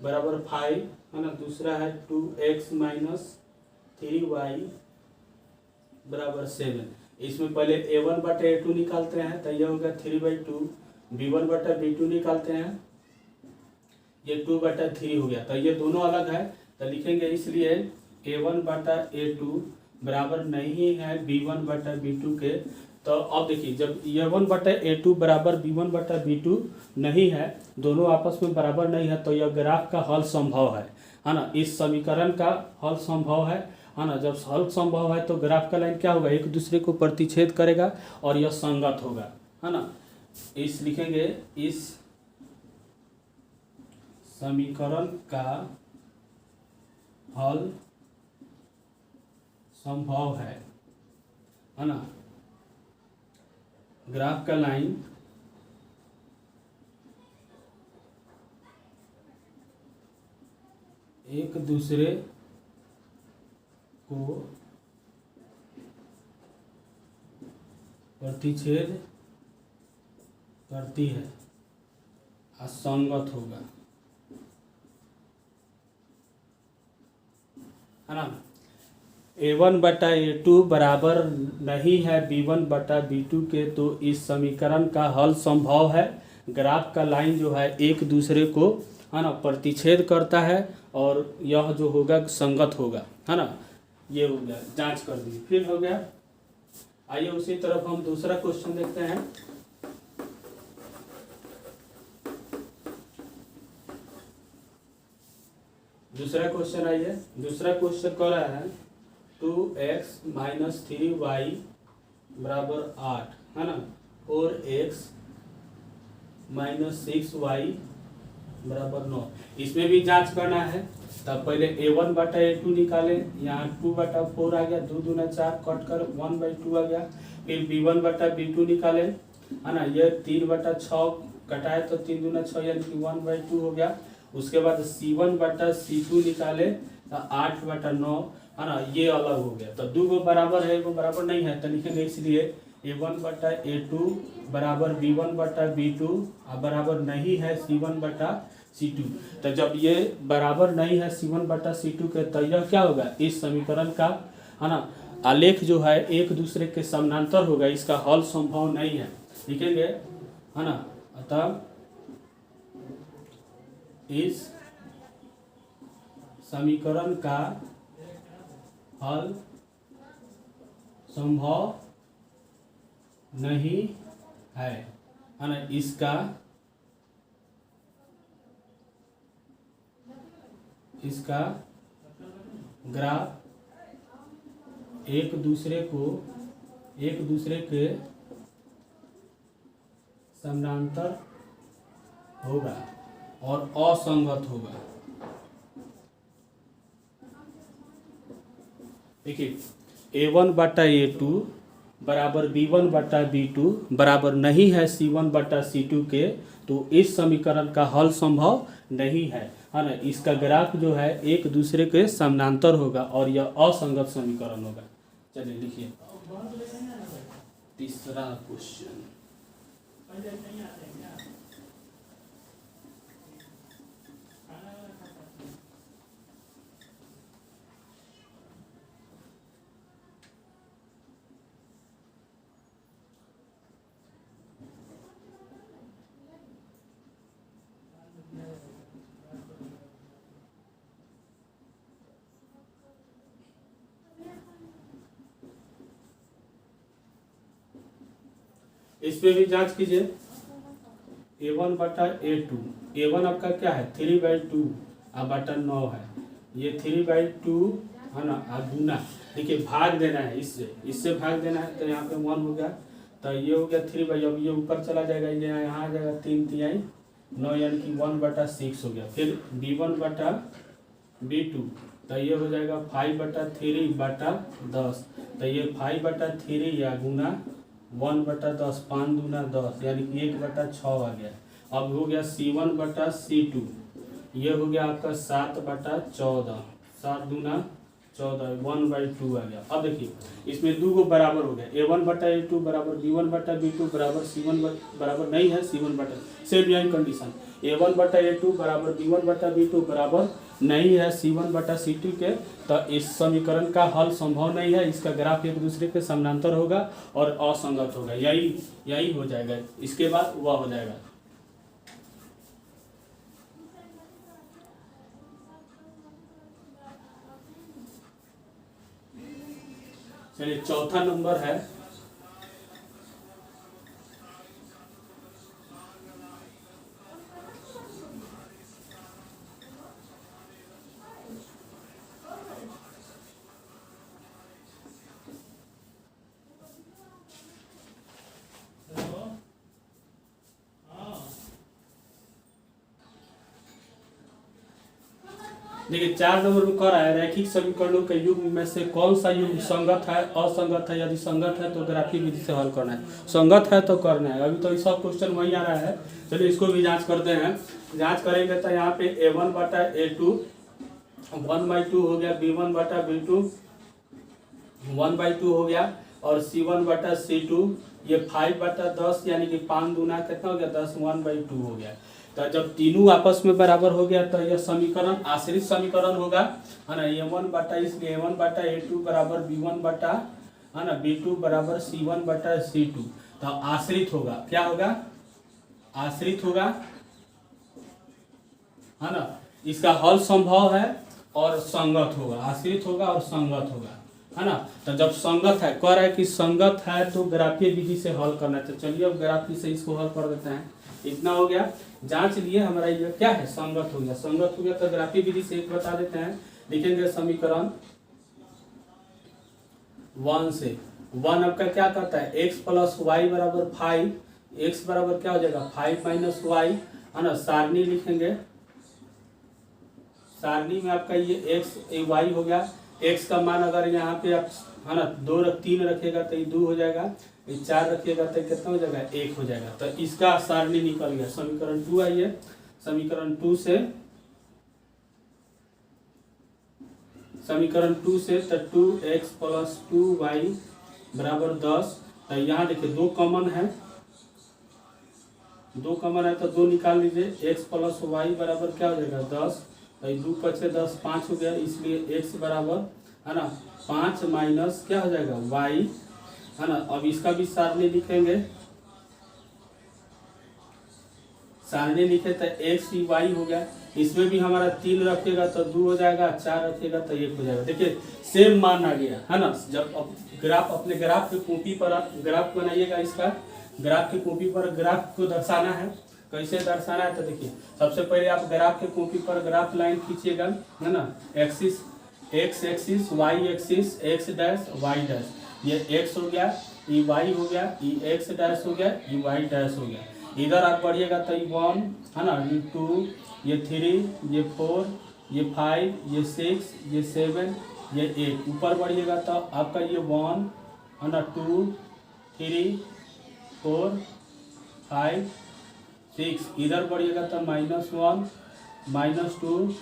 बराबर 5, है ना। दूसरा है 2x माइनस 3y बराबर 7। इसमें पहले A1 बटा A2 निकालते हैं तो यह होगा 3/2। B1 बटा B2 निकालते हैं, ये 2 बटा 3 हो गया। तो ये दोनों अलग है तो लिखेंगे इसलिए A1 बटा A2 बराबर नहीं है B1 बटा B2 के। तो अब देखिए जब A1 बटा A2 बराबर B1 बटा B2 नहीं है, दोनों आपस में बराबर नहीं है, तो यह ग्राफ का हल संभव है ना। इस समीकरण का हल संभव है ना। जब हल संभव है तो ग्राफ का लाइन क्या होगा, एक दूसरे को प्रतिच्छेद करेगा और यह संगत होगा, है ना। इस लिखेंगे इस समीकरण का हल संभव है ना। ग्राफ का लाइन एक दूसरे को प्रतिच्छेद करती है, असंगत होगा, है ना। A1/A2 बराबर नहीं है B1/B2 के, तो इस समीकरण का हल संभव है। ग्राफ का लाइन जो है एक दूसरे को, है ना, प्रतिच्छेद करता है और यह जो होगा संगत होगा, है ना। ये हो गया, जांच कर दी, फिर हो गया। आइए उसी तरफ हम दूसरा क्वेश्चन देखते हैं। दूसरा क्वेश्चन आइए। दूसरा क्वेश्चन कह रहा है 2x - 3y बराबर 8, है ना। 4x - 6y बराबर 9। इसमें भी जांच करना है। तब पहले A1/A2 निकाले, यहाँ 2/4 आ गया, 2 दूना 4 कट कर 1/2 आ गया। फिर B1/B2 निकाले, है ना। ये 3/6 कटाए तो 3 दूना 6 यानी कि 1/2 हो गया। उसके बाद C1/C2 निकाले तो 8/9, है ना। ये अलग हो गया। तो 2 बराबर है, 1 बराबर नहीं है, तो लिखेंगे इसलिए A1/A2 बराबर B1/B2 बराबर नहीं है C1/C2। तो जब ये बराबर नहीं है C1/C2 के, तो यह क्या होगा, इस समीकरण का, है ना, आलेख जो है एक दूसरे के समानांतर होगा, इसका हल संभव नहीं है, लिखेंगे, है ना। अतः इस समीकरण का हल संभव नहीं है ना। इसका ग्राफ एक दूसरे के समानांतर होगा और असंगत होगा। देखिए A1/A2 बराबर B1/B2 बराबर नहीं है C1/C2 के, तो इस समीकरण का हल संभव नहीं है ना। इसका ग्राफ जो है एक दूसरे के समानांतर होगा और यह असंगत समीकरण होगा। चलिए लिखिए तीसरा क्वेश्चन। इसमें भी जांच कीजिए। A1/A2, A1 आपका क्या है 3/2 बटा 9 है, ये 3/2, है ना, गुना, देखिए भाग देना है, इससे भाग देना है, तो यहाँ पे 1 हो गया, तो ये हो गया 3/, अब ये ऊपर चला जाएगा, ये यहाँ आ जाएगा 3×3 9 यानी कि 1/6 हो गया। फिर B1/B2, तो ये हो जाएगा 5/3/10, तो ये 5/3 या गुना 1/10, 5 दूना 10 यानी कि 1/6 आ गया। अब हो गया C1/C2, ये हो गया आपका 7/14, 7 दूना 14, 1/2 आ गया। अब देखिए इसमें 2 बराबर हो गया, A1/A2 बराबर B1/B2 बराबर C1 बराबर नहीं है C1/, सेम यही कंडीशन, A1/A2 बराबर B1/B2 बराबर नहीं है C1/C2 के, तो इस समीकरण का हल संभव नहीं है, इसका ग्राफ एक दूसरे के समानांतर होगा और असंगत होगा, यही हो जाएगा। इसके बाद वह हो जाएगा। चलिए चौथा नंबर है देखिए 4 नंबर में कह रहा है रैखिक समीकरणों के युग्म में से कौन सा युग्म संगत है, असंगत है। यदि संगत है तो ग्राफीय विधि से हल करना है, संगत है तो करना है। अभी तो ये सब क्वेश्चन वही आ रहा है। चलिए इसको भी जांच करते हैं। जांच करेंगे तो यहाँ पे A1 बटा A2 1/2 हो गया, B1 बटा B2 1/2 हो गया, और C1 बटा C2 ये 5 बटा 10 यानी कि 5 दूना कितना हो गया 10 1/2 हो गया। तो जब तीनों आपस में बराबर हो गया तो यह समीकरण आश्रित समीकरण होगा, है ना। A1 बटा इसलिए A1 बटा A2 बराबर B1 बटा, है ना, B2 बराबर C1 बटा C2। तो आश्रित होगा, क्या होगा, आश्रित होगा, है ना। इसका हल संभव है और संगत होगा, आश्रित होगा और संगत होगा, है ना। तो जब संगत है, कह रहा है कि संगत है तो ग्राफीय विधि से हल करना है। तो चलिए अब ग्राफी से इसको हल कर देते हैं। इतना हो गया, जांच लिए हमारा ये क्या है, संगत हो गया। संगत हो गया तो ग्राफीय विधि से एक बता देते हैं। लिखेंगे समीकरण 1 से 1 आपका क्या करता है, x प्लस वाई बराबर 5, x बराबर क्या हो जाएगा 5 माइनस वाई, है ना। सारणी लिखेंगे, सारणी में आपका ये x वाई हो गया। x का मान अगर यहाँ पे आप, है ना, 3 रखेगा तो ये 2 हो जाएगा, ये 4 रखिएगा तो कितना हो जाएगा 1 हो जाएगा। तो इसका सारणी निकल गया। समीकरण 2 आइए, समीकरण 2 से, समीकरण 2 से तो 2x प्लस 2y बराबर 10। तो यहाँ देखिए 2 कॉमन है, 2 कॉमन है तो 2 निकाल लीजिए। x प्लस वाई बराबर क्या हो जाएगा 10, 2 पचे 10 5 हो गया, इसलिए x बराबर, है ना, 5 माइनस क्या हो जाएगा y, है ना। अब इसका भी सारणी लिखेंगे, सारणी लिखे तो x y हो गया। इसमें भी हमारा 3 रखेगा तो 2 हो जाएगा, 4 रखेगा तो 1 हो जाएगा। देखिए सेम मान आ गया, है ना। जब ग्राफ अपने ग्राफ की कॉपी पर ग्राफ बनाइएगा, इसका ग्राफ की कॉपी पर ग्राफ को दर्शाना है। कैसे दर्शाना है तो देखिए सबसे पहले आप ग्राफ के कॉपी पर ग्राफ लाइन खींचिएगा, है ना। Axis x axis, Y axis, x dash Y dash, ये x हो गया, ये y हो गया, ये x डैश हो गया, ये y डैश हो गया। इधर आप बढ़िएगा तो ये 1, है ना, ये 2, ये 3, ये 4, ये 5, ये 6, ये 7, ये 8। ऊपर बढ़िएगा तो आपका ये 1, है ना, 2, 3, 4, 5, 6। इधर बढ़िएगा तो -1, -2,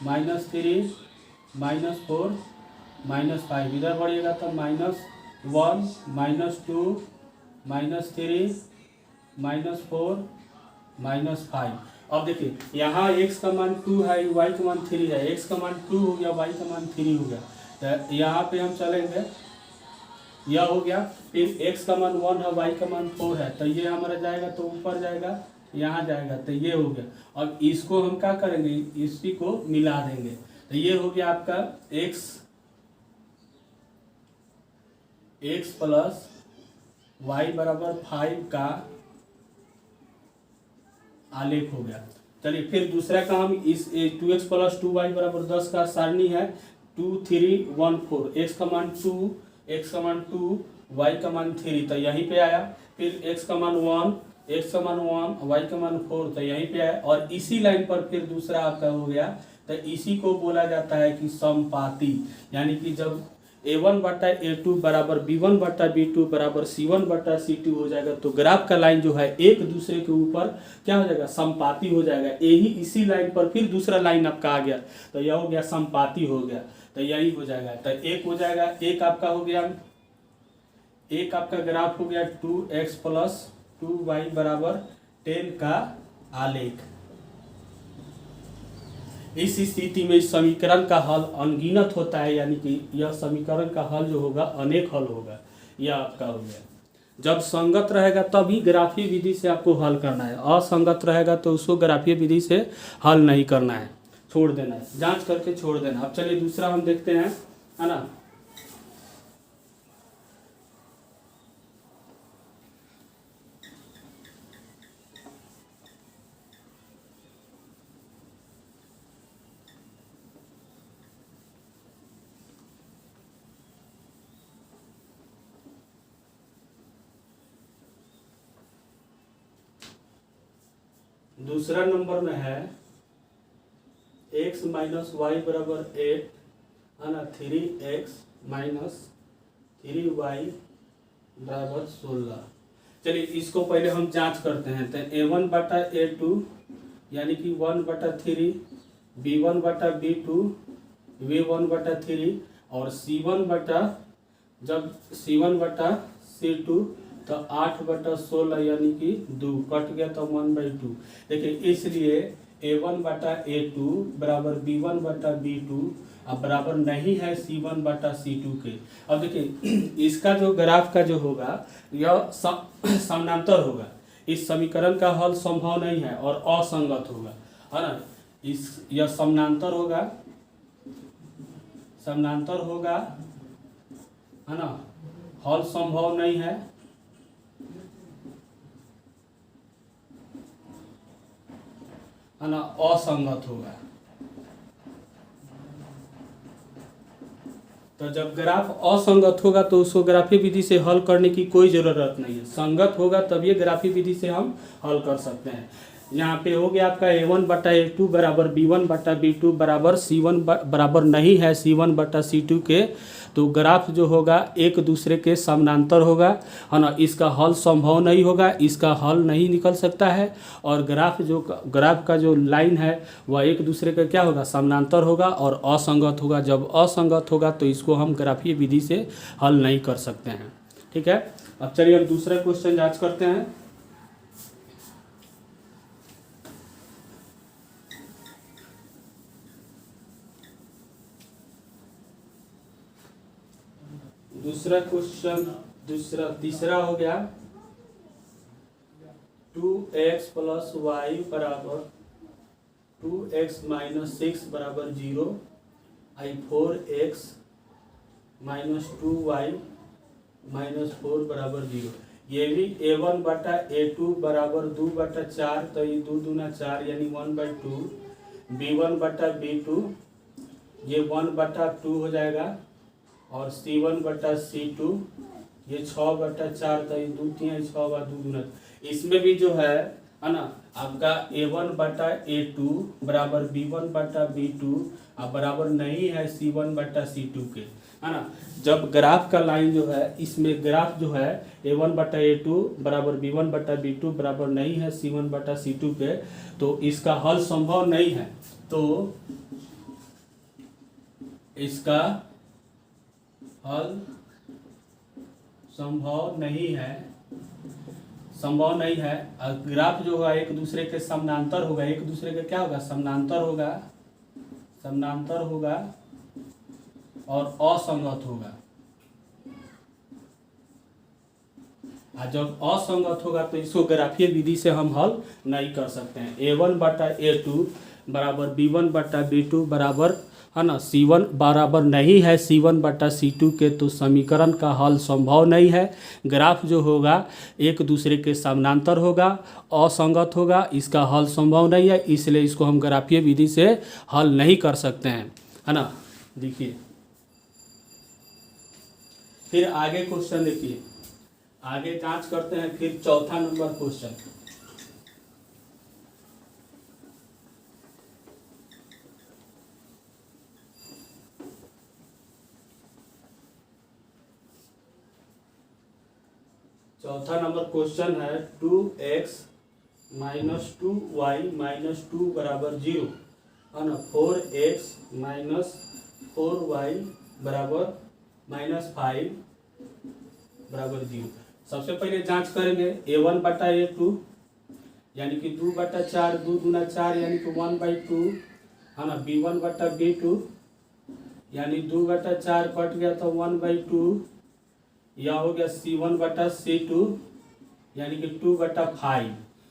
-3, -4, -5। इधर बढ़िएगा तो -1, -2, -3, -4, -5। अब देखिए यहाँ x का मान 2 है, y का मान 3 है। x का मान 2 हो गया, y का मान 3 हो गया। तो यहाँ पे हम चलेंगे, यह हो गया। फिर x का मान 1 है, y का मान 4 है, तो ये हमारा जाएगा तो ऊपर जाएगा, यहाँ जाएगा तो ये हो गया। अब इसको हम क्या करेंगे, इसी को मिला देंगे तो ये हो गया आपका x प्लस वाई बराबर 5 का आलेख हो गया। चलिए फिर दूसरा का हम इस 2x प्लस 2y बराबर 10 का सारणी है 2 3 1 4, x का मान 2, x का मान 2, y का मान 3, तो यहीं पे आया। फिर x का मान 1, x का मान 1, y का मान 4, तो यहीं पे आया। और इसी लाइन पर फिर दूसरा आपका हो गया, तो इसी को बोला जाता है कि समपाती। यानी कि जब A1 बटा A2 बराबर B1 बटा B2 बराबर C1 बटा C2 हो जाएगा तो ग्राफ का लाइन जो है एक दूसरे के ऊपर क्या हो जाएगा, समपाती हो जाएगा। यही इसी लाइन पर फिर दूसरा लाइन आपका आ गया तो यह हो गया समपाती हो गया, तो यही हो जाएगा। तो एक हो जाएगा, एक आपका हो गया, एक आपका ग्राफ हो गया 2x प्लस 2y बराबर 10 का आलेख। इस स्थिति में इस समीकरण का हल अनगिनत होता है, यानी कि यह समीकरण का हल जो होगा अनेक हल होगा। यह आपका हो गया। जब संगत रहेगा तभी ग्राफीय विधि से आपको हल करना है, असंगत रहेगा तो उसको ग्राफीय विधि से हल नहीं करना है, छोड़ देना है, जांच करके छोड़ देना। अब चलिए दूसरा हम देखते हैं, है ना। दूसरा नंबर में है x माइनस वाई बराबर 8 है ना, 3x माइनस 3y बराबर 16। चलिए इसको पहले हम जांच करते हैं। तो a1 बटा a2 यानी कि 1/3, b1 बटा b2 v1 बटा 3 और c1 बटा जब c1 बटा c2 तो 8/16 यानी कि 2 कट गया तो 1/2। देखिए इसलिए a1 बटा a2 बराबर b1 बटा b2 अब बराबर नहीं है c1 बटा c2 के। अब देखिए इसका जो ग्राफ का जो होगा यह समानांतर होगा। इस समीकरण का हल संभव नहीं है और असंगत होगा, है ना। यह समानांतर होगा, समानांतर होगा, है ना, हल संभव नहीं है, है ना, असंगत होगा। तो जब ग्राफ असंगत होगा तो उसको ग्राफी विधि से हल करने की कोई ज़रूरत नहीं है। संगत होगा तब ये ग्राफी विधि से हम हल कर सकते हैं। यहाँ पे हो गया आपका a1 बटा a2 बराबर b1 बटा b2 बराबर c1 बराबर नहीं है c1 बटा c2 के। तो ग्राफ जो होगा एक दूसरे के समानांतर होगा, है ना। इसका हल संभव नहीं होगा, इसका हल नहीं निकल सकता है। और ग्राफ का जो लाइन है वह एक दूसरे का क्या होगा, समानांतर होगा और असंगत होगा। जब असंगत होगा तो इसको हम ग्राफीय विधि से हल नहीं कर सकते हैं। ठीक है, अब चलिए हम दूसरा क्वेश्चन जांच करते हैं। दूसरा क्वेश्चन तीसरा हो गया 2x प्लस वाई बराबर 2x माइनस 6 बराबर 0 आई 4x माइनस 2y माइनस 4 बराबर 0। ये भी a1 बटा a2 बराबर 2/4 तो ये 2 दूना 4 यानी 1/2। b1 बटा b2 ये 1/2 हो जाएगा और c1 बटा c2 ये 6/4 तो ये 2 3 6 बार 2 दूना। इसमें भी जो है ना आपका a1 बटा a2 बराबर b1 बटा b2 अब बराबर नहीं है c1 बटा c2 के, है ना। जब ग्राफ का लाइन जो है इसमें ग्राफ जो है a1 बटा a2 बराबर b1 बटा b2 बराबर नहीं है c1 बटा c2 के, तो इसका हल संभव नहीं है। तो इसका हल संभव नहीं है, संभव नहीं है। ग्राफ जो होगा एक दूसरे के समानांतर होगा, एक दूसरे के क्या होगा, समानांतर होगा, समानांतर होगा और असंगत होगा। जब असंगत होगा तो इसको ग्राफीय विधि से हम हल नहीं कर सकते हैं। a1 बटा a2 बराबर b1 बटा b2 बराबर, है ना, c1 बराबर नहीं है c1 बटा c2 के, तो समीकरण का हल संभव नहीं है। ग्राफ जो होगा एक दूसरे के समानांतर होगा, असंगत होगा, इसका हल संभव नहीं है, इसलिए इसको हम ग्राफीय विधि से हल नहीं कर सकते हैं, है ना। देखिए फिर आगे क्वेश्चन देखिए, आगे जांच करते हैं। फिर चौथा नंबर क्वेश्चन, चौथा नंबर क्वेश्चन है 2x माइनस 2y माइनस 2 बराबर 0, है ना। 4x माइनस 4y बराबर माइनस 5 बराबर 0। सबसे पहले जांच करेंगे a1 बटा a2 यानी कि 2/4 2 दूना 4 यानी कि 1/2, है ना। b1 बटा b2 यानी 2/4 कट गया तो 1/2। यह हो गया c1 बटा c2 यानी कि 2/5।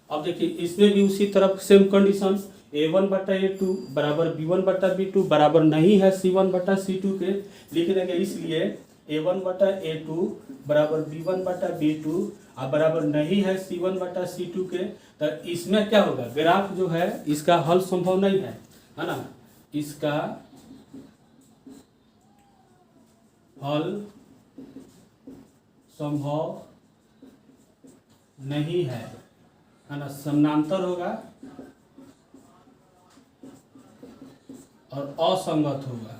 अब देखिए इसमें भी उसी तरफ सेम कंडीशन, a1 बटा a2 बराबर b1 बटा b2 बराबर नहीं है c1 बटा c2 के। लिख देंगे इसलिए a1 बटा a2 बराबर b1 बटा b2 अब बराबर नहीं है c1 बटा c2 के। तो इसमें क्या होगा, ग्राफ जो है इसका हल संभव नहीं है, है ना। इसका हल संभव नहीं है ना, समानांतर होगा, और असंगत होगा,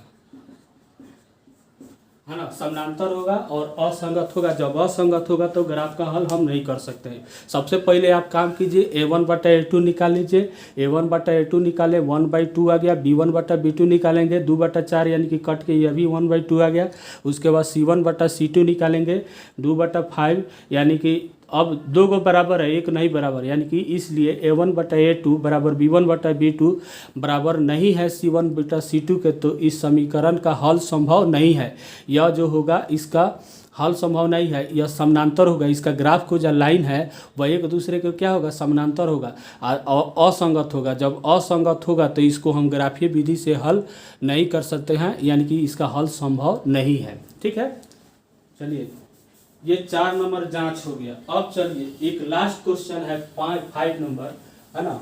है ना। समानांतर होगा और असंगत होगा। जब असंगत होगा तो ग्राफ का हल हम नहीं कर सकते हैं। सबसे पहले आप काम कीजिए, a1/a2 निकाल लीजिए। a1/a2 निकाले, 1/2 आ गया। b1/b2 निकालेंगे, 2/4 यानी कि कट के ये भी 1/2 आ गया। उसके बाद c1/c2 निकालेंगे, 2/5 यानी कि अब दो को बराबर है, एक नहीं बराबर, यानी कि इसलिए a1/a2 बराबर b1/b2 बराबर नहीं है c1/c2 के। तो इस समीकरण का हल संभव नहीं है। यह जो होगा इसका हल संभव नहीं है, यह समानांतर होगा। इसका ग्राफ को जो लाइन है वह एक दूसरे के क्या होगा, समानांतर होगा, असंगत होगा। जब असंगत होगा तो इसको हम ग्राफीय विधि से हल नहीं कर सकते हैं, यानी कि इसका हल संभव नहीं है। ठीक है, चलिए ये 4 नंबर जांच हो गया। अब चलिए एक लास्ट क्वेश्चन है 5 नंबर, है ना।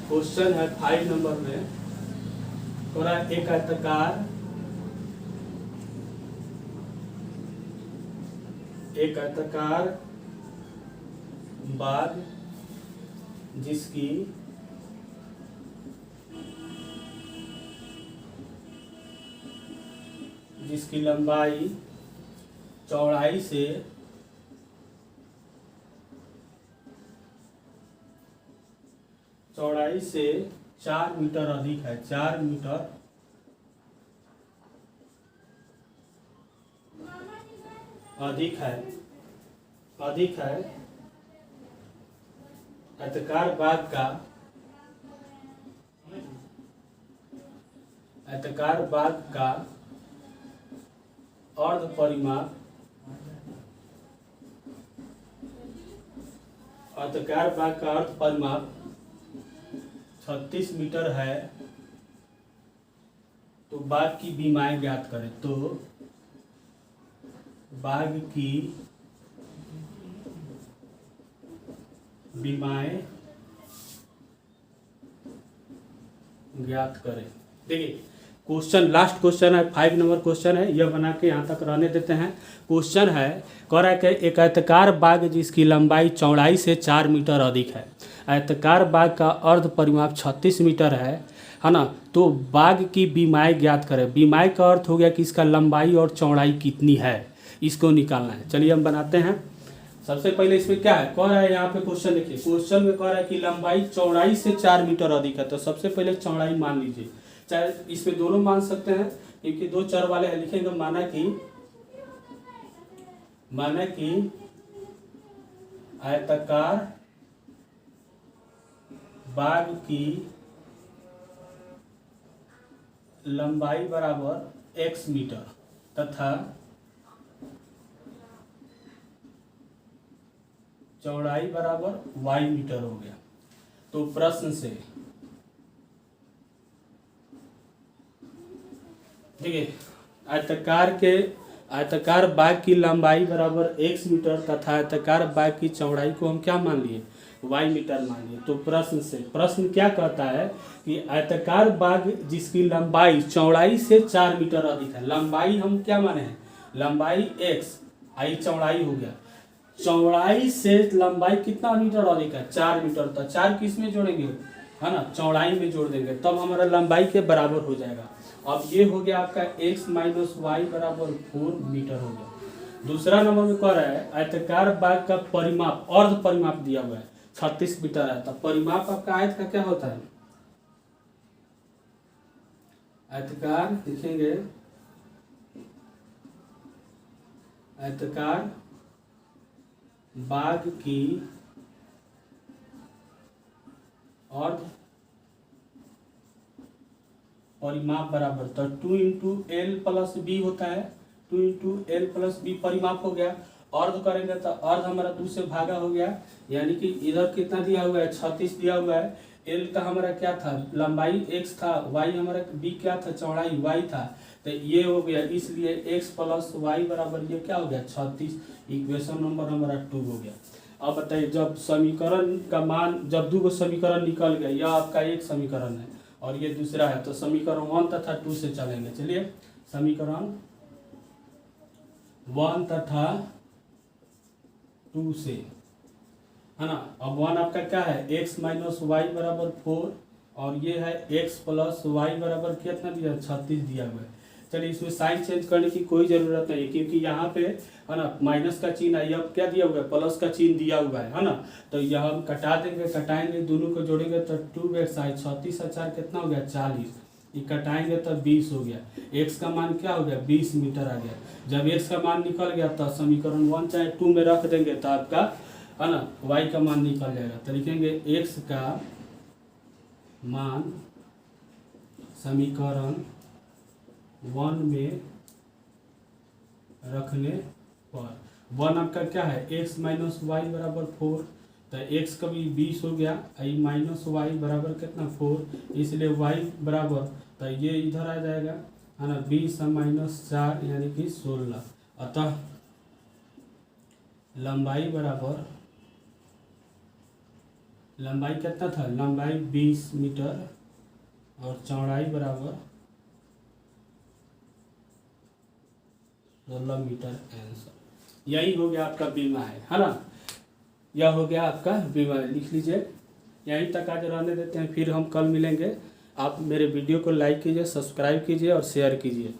क्वेश्चन है 5 नंबर में, थोड़ा एक आयताकार बाग जिसकी लंबाई चौड़ाई से 4 मीटर अधिक है, 4 मीटर अधिक है आयताकार बाग का अर्ध परिमाप 36 मीटर है। तो बाग की बीमाएं ज्ञात करें। तो बाग की बीमाएं ज्ञात करें। देखिए क्वेश्चन, लास्ट क्वेश्चन है, 5 नंबर क्वेश्चन है, यह बना के यहाँ तक रहने देते हैं। क्वेश्चन है, कह रहा है कि एक आयताकार बाग जिसकी लंबाई चौड़ाई से 4 मीटर अधिक है। आयताकार बाग का अर्ध परिमाप 36 मीटर है ना। तो बाग की बीमाएं ज्ञात करें। बीमाई का अर्थ हो गया कि इसका लंबाई और चौड़ाई कितनी है, इसको निकालना है। चलिए हम बनाते हैं। सबसे पहले इसमें क्या है, कह रहा है यहाँ पे क्वेश्चन देखिए, क्वेश्चन में कह रहा है कि लंबाई चौड़ाई से 4 मीटर अधिक है। तो सबसे पहले चौड़ाई मान लीजिए, चाहे इसमें दोनों मान सकते हैं क्योंकि 2 चर वाले हैं। लिखेंगे माना कि आयताकार बाग की लंबाई बराबर x मीटर तथा चौड़ाई बराबर y मीटर हो गया। तो प्रश्न से देखिए आयताकार बाग की लंबाई बराबर x मीटर तथा आयताकार बाग की चौड़ाई को हम क्या मान लिए, y मीटर मान लिए। तो प्रश्न क्या कहता है कि आयताकार बाग जिसकी लंबाई चौड़ाई से 4 मीटर अधिक है। लंबाई हम क्या माने हैं, लंबाई x, आई चौड़ाई हो गया। चौड़ाई से लंबाई कितना मीटर अधिक है, 4 मीटर। तो 4 किस में जोड़ेंगे, है ना, चौड़ाई में जोड़ देंगे, तब हमारा लंबाई के बराबर हो जाएगा। अब ये हो गया आपका x माइनस वाई बराबर 4 मीटर हो गया। दूसरा नंबर में कह रहा है आयताकार बाग का परिमाप, अर्ध परिमाप दिया हुआ है 36 मीटर है। तो परिमाप आपका आयत का क्या होता है, आयताकार लिखेंगे, आयताकार बाग की अर्ध परिमाप बराबर, तो 2 इंटू एल प्लस बी होता है, 2 इंटू एल प्लस बी परिमाप हो गया। अर्ध करेंगे तो अर्ध हमारा 2 से भागा हो गया, यानी कि इधर कितना दिया हुआ है, 36 दिया हुआ है। एल का हमारा क्या था, लंबाई x था, y हमारा b क्या था, चौड़ाई y था। तो ये हो गया, इसलिए x प्लस वाई बराबर ये क्या हो गया 36। इक्वेशन नंबर हमारा 2 हो गया। अब बताइए, जब समीकरण का मान, जब 2 समीकरण निकल गया, यह आपका एक समीकरण है और ये दूसरा है, तो समीकरण 1 तथा 2 से चलेंगे। चलिए समीकरण 1 तथा 2 से, है ना। अब 1 आपका क्या है, x माइनस वाई बराबर 4, और ये है x प्लस वाई बराबर कितना दिया, 36 दिया हुआ है। चलिए इसमें साइन चेंज करने की कोई ज़रूरत नहीं, क्योंकि यहाँ पे है ना माइनस का चिन्ह है, अब क्या दिया हुआ है, प्लस का चिन्ह दिया हुआ है ना। तो यह हम कटा देंगे, कटाएंगे, दोनों को जोड़ेंगे तो 2x आई 36 और 4 कितना हो गया, 40। ये कटाएंगे तो 20 हो गया। x का मान क्या हो गया, 20 मीटर आ गया। जब x का मान निकल गया तो समीकरण 1 चाहे 2 में रख देंगे तो आपका है ना y का मान निकल जाएगा। तो लिखेंगे x का मान समीकरण 1 में रखने पर 1 आपका क्या है, x माइनस वाई बराबर 4, तो x का भी 20 हो गया, आई माइनस वाई बराबर कितना 4, इसलिए y बराबर, तो ये इधर आ जाएगा, है ना 20 माइनस 4 यानी कि 16। अतः लंबाई बराबर, लंबाई कितना था, लंबाई 20 मीटर और चौड़ाई बराबर 16 मीटर आंसर। यही हो गया आपका बीमा है ना। यह हो गया आपका बीमा, लिख लीजिए। यहीं तक आज रहने देते हैं, फिर हम कल मिलेंगे। आप मेरे वीडियो को लाइक कीजिए, सब्सक्राइब कीजिए और शेयर कीजिए।